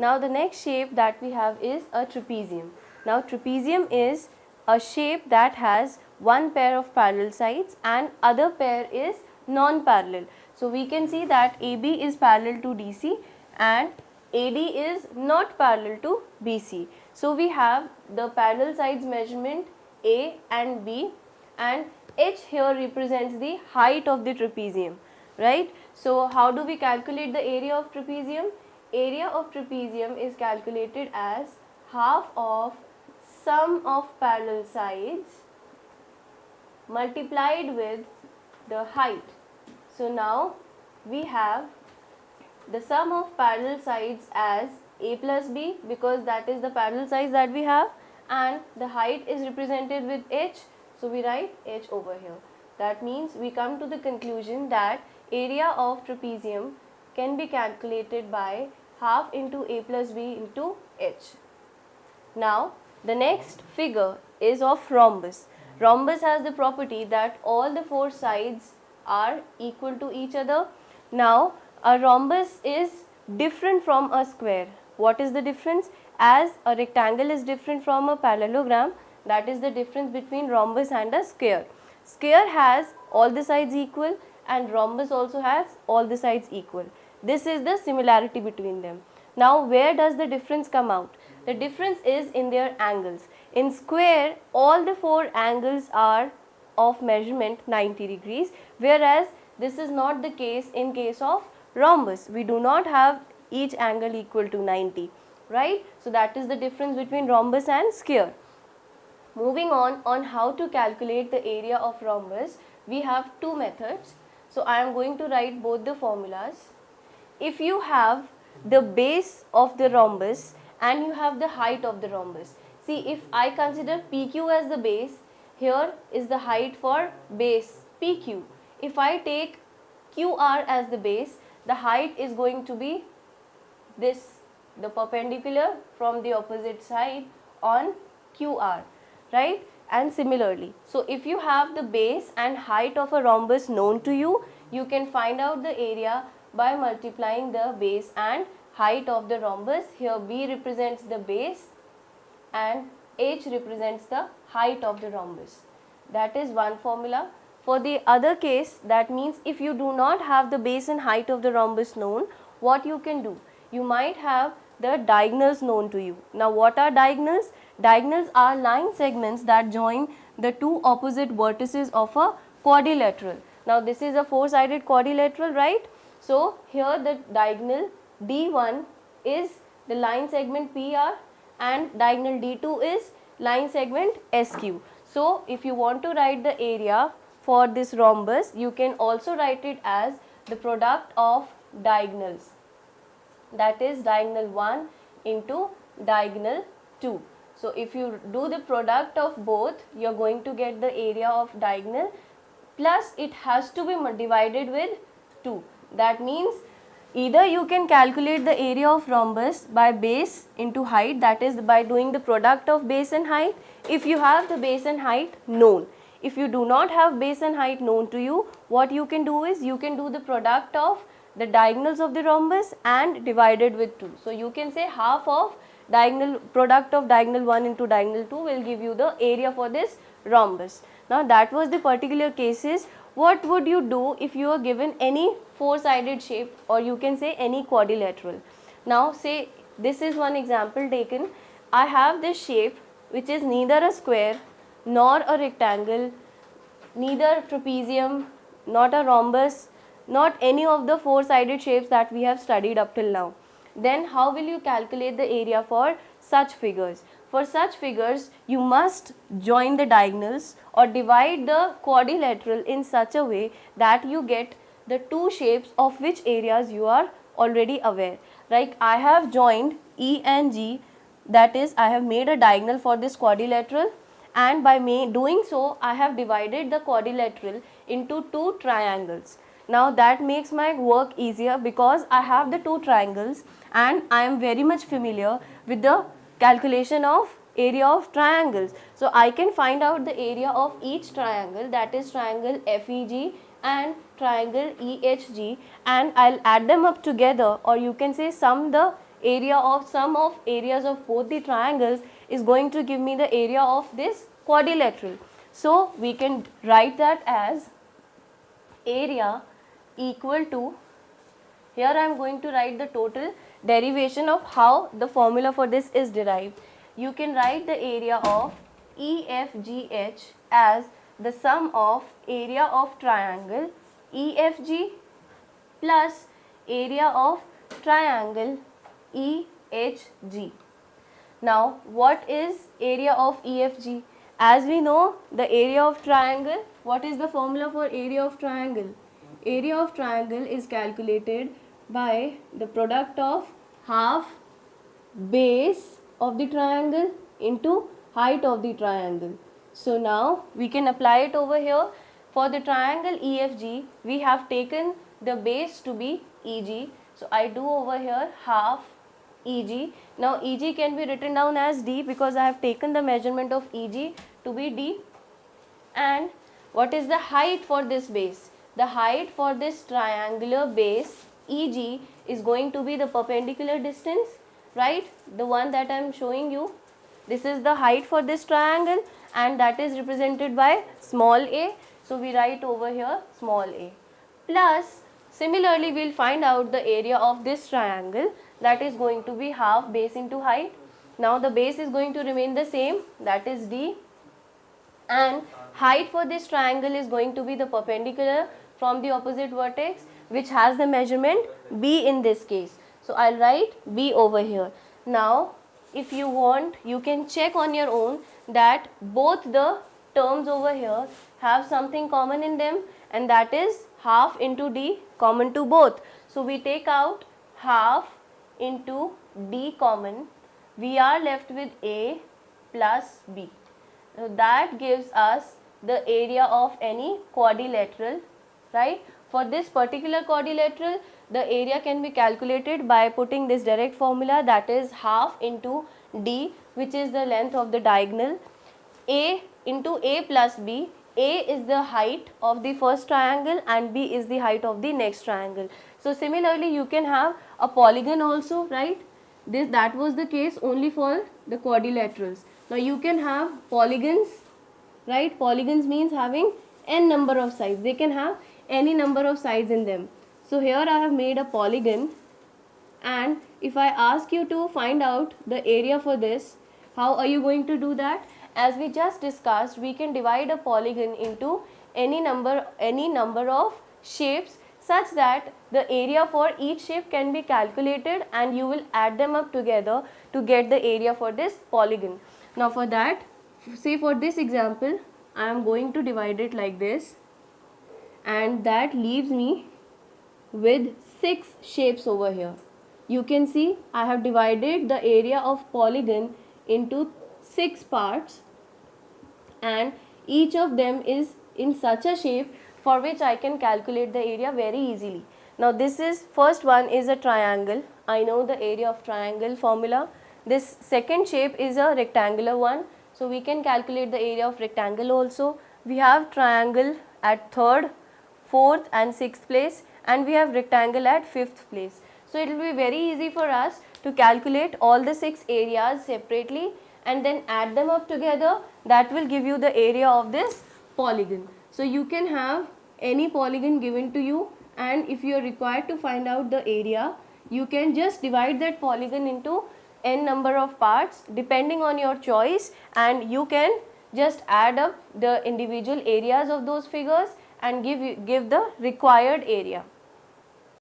Now the next shape that we have is a trapezium. Now trapezium is a shape that has one pair of parallel sides and other pair is non-parallel. So we can see that AB is parallel to DC and AD is not parallel to BC. So we have the parallel sides measurement A and B, and H here represents the height of the trapezium, right? So how do we calculate the area of trapezium? Area of trapezium is calculated as half of sum of parallel sides multiplied with the height. So now we have the sum of parallel sides as A plus B, because that is the parallel sides that we have, and the height is represented with H, so we write H over here. That means we come to the conclusion that area of trapezium can be calculated by half into A plus B into H. Now the next figure is of rhombus. Rhombus has the property that all the four sides are equal to each other. Now a rhombus is different from a square. What is the difference? As a rectangle is different from a parallelogram, that is the difference between rhombus and a square. Square has all the sides equal and rhombus also has all the sides equal. This is the similarity between them. Now where does the difference come out? The difference is in their angles. In square, all the four angles are of measurement 90 degrees, whereas this is not the case in case of rhombus. We do not have each angle equal to 90, right? So that is the difference between rhombus and square. Moving on how to calculate the area of rhombus, we have two methods. So I am going to write both the formulas. If you have the base of the rhombus and you have the height of the rhombus, see, if I consider PQ as the base, here is the height for base PQ. If I take QR as the base, the height is going to be this, the perpendicular from the opposite side on QR, right? And similarly, so if you have the base and height of a rhombus known to you, you can find out the area by multiplying the base and height of the rhombus. Here B represents the base and H represents the height of the rhombus. That is one formula. For the other case, that means if you do not have the base and height of the rhombus known, what you can do? You might have the diagonals known to you. Now what are diagonals? Diagonals are line segments that join the two opposite vertices of a quadrilateral. Now this is a four-sided quadrilateral, right? So here the diagonal D1 is the line segment PR and diagonal D2 is line segment SQ. So if you want to write the area for this rhombus, you can also write it as the product of diagonals, that is diagonal 1 into diagonal 2. So if you do the product of both, you are going to get the area of diagonal, plus it has to be divided with 2. That means either you can calculate the area of rhombus by base into height, that is by doing the product of base and height, if you have the base and height known. If you do not have base and height known to you, what you can do is you can do the product of the diagonals of the rhombus and divided with 2. So you can say half of diagonal product of diagonal 1 into diagonal 2 will give you the area for this rhombus. Now that was the particular cases. What would you do if you are given any four-sided shape, or you can say any quadrilateral? Now say this is one example taken. I have this shape which is neither a square nor a rectangle, neither trapezium, not a rhombus, not any of the four-sided shapes that we have studied up till now. Then how will you calculate the area for such figures? For such figures, you must join the diagonals or divide the quadrilateral in such a way that you get the two shapes of which areas you are already aware. Like I have joined E and G, that is I have made a diagonal for this quadrilateral, and by doing so I have divided the quadrilateral into two triangles. Now that makes my work easier because I have the two triangles and I am very much familiar with the calculation of area of triangles. So I can find out the area of each triangle, that is triangle FEG and triangle EHG, and I'll add them up together, or you can say sum the area of sum of areas of both the triangles is going to give me the area of this quadrilateral. So we can write that as area equal to, here I am going to write the total derivation of how the formula for this is derived. You can write the area of EFGH as the sum of area of triangle EFG plus area of triangle EHG. Now what is area of EFG? As we know the area of triangle, what is the formula for area of triangle? Area of triangle is calculated by the product of half base of the triangle into height of the triangle. So now we can apply it over here. For the triangle EFG, we have taken the base to be EG. So I do over here half EG. Now EG can be written down as D because I have taken the measurement of EG to be D. And what is the height for this base? The height for this triangular base EG is going to be the perpendicular distance, right? The one that I am showing you. This is the height for this triangle and that is represented by small a. So we write over here small a. Plus similarly we will find out the area of this triangle, that is going to be half base into height. Now the base is going to remain the same, that is D, and height for this triangle is going to be the perpendicular from the opposite vertex, which has the measurement B in this case. So I'll write B over here. Now if you want, you can check on your own that both the terms over here have something common in them, and that is half into D common to both. So we take out half into D common, we are left with A plus B. So that gives us the area of any quadrilateral, right? For this particular quadrilateral, the area can be calculated by putting this direct formula, that is half into D, which is the length of the diagonal, A into A plus B. A is the height of the first triangle and B is the height of the next triangle. So similarly you can have a polygon also, right? That was the case only for the quadrilaterals. Now you can have polygons, right? Polygons means having n number of sides. They can have any number of sides in them. So here I have made a polygon, and if I ask you to find out the area for this, how are you going to do that? As we just discussed, we can divide a polygon into any number of shapes such that the area for each shape can be calculated and you will add them up together to get the area for this polygon. Now for that, say for this example, I am going to divide it like this, and that leaves me with 6 shapes over here. You can see I have divided the area of polygon into 6 parts, and each of them is in such a shape for which I can calculate the area very easily. Now this is, first one is a triangle. I know the area of triangle formula. This second shape is a rectangular one, so we can calculate the area of rectangle also. We have triangle at 3rd, 4th and 6th place, and we have rectangle at 5th place. So it will be very easy for us to calculate all the 6 areas separately and then add them up together. That will give you the area of this polygon. So you can have any polygon given to you, and if you are required to find out the area, you can just divide that polygon into n number of parts depending on your choice, and you can just add up the individual areas of those figures and give the required area.